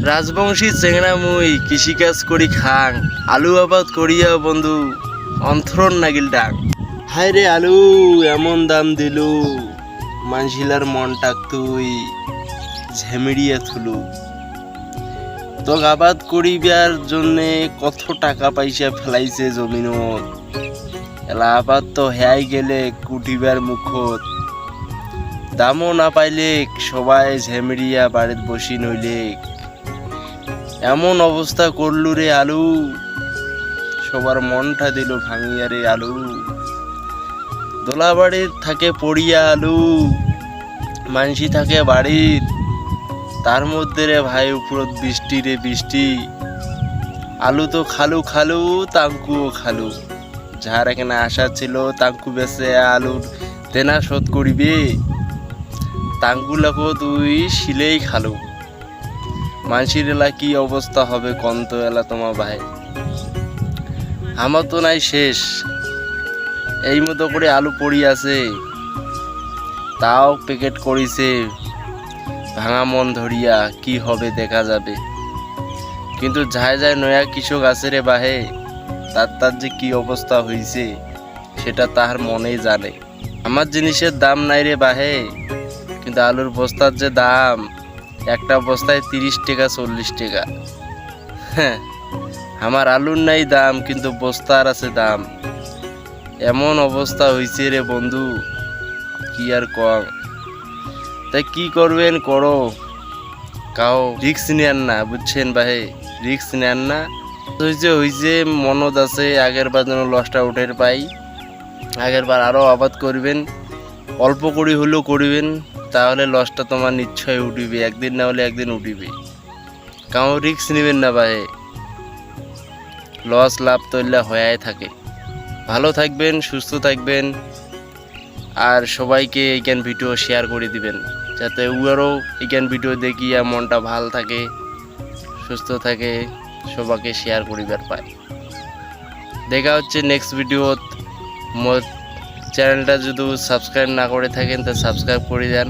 রাজবংশী চেংড়া মুই কৃষিকাজ করি খাং আলু আবাদ করিয়া বন্ধু অন্থরণ নাগিল ডাক। হায় রে আলু এমন দাম দিলু মানশিলার মনটাক তুই ঝেমিড়িয়া থুলু। তোক আবাদ করিবার জন্যে কত টাকা পয়সা ফেলাইছে জমিনত, এলা আবাদ তো হেয়াই গেলে কুটিবার মুখত। দামও না পাইলে সবাই ঝেমিড়িয়া বাড়িত বসি নইলে। এমন অবস্থা করলু রে আলু, সবার মনটা দিল ভাঙিয়া রে আলু। দোলা বাড়ির থাকে পড়িয়া আলু, মানসি থাকে বাড়ির, তার মধ্যে রে ভাই উপরত বৃষ্টি রে বৃষ্টি। আলু তো খালু খালু তাঙ্কুও খালু। যার এখানে আশা ছিল তাঙ্কু বেছে আলুর দেনা শোধ করিবে, তাঙ্কুলাকো তুই শিলেই খালু। মানসির এলা কি অবস্থা হবে কন্ত এলা তোমার ভাই। আমার তো নাই শেষ, এই মতো করে আলু পড়ি আছে, তাও প্যাকেট করিছে ভাঙা মন ধরিয়া। কি হবে দেখা যাবে, কিন্তু যায় যায় নয়া কৃষক আছে রে বাহে, তার যে কি অবস্থা হইছে সেটা তাহার মনেই জানে। আমার জিনিসের দাম নাই রে বাহে, কিন্তু আলুর বস্তার যে দাম, একটা বস্তায় 30 টাকা 40 টাকা। হ্যাঁ, আমার আলুর নাই দাম কিন্তু বস্তার আছে দাম। এমন অবস্থা হইছে রে বন্ধু, কি আর কম। তাই কি করবেন করো, কাও রিক্স নেন না, বুঝছেন ভাই, রিক্স নেন না। হইছে মনত আছে আগের বার যেন লসটা উঠের পাই, আগের বার আরো আবাদ করবেন, অল্প করে হলেও করবেন, তাহলে লসটা তোমার নিশ্চয় উঠিবে, একদিন না হলে একদিন উঠিবে। কাউ রিক্স নেবেন না ভাই, লস লাভ তৈলা হয়ে থাকে। ভালো থাকবেন, সুস্থ থাকবেন, আর সবাইকে এইখান ভিডিও শেয়ার করে দিবেন, যাতে উয়ারও এইখান ভিডিও দেখিয়া মনটা ভাল থাকে, সুস্থ থাকে, সবাইকে শেয়ার করিবার পায়। দেখা হচ্ছে নেক্সট ভিডিওত। মোর চ্যানেলটা যদি সাবস্ক্রাইব না করে থাকেন তা সাবস্ক্রাইব করে দেন।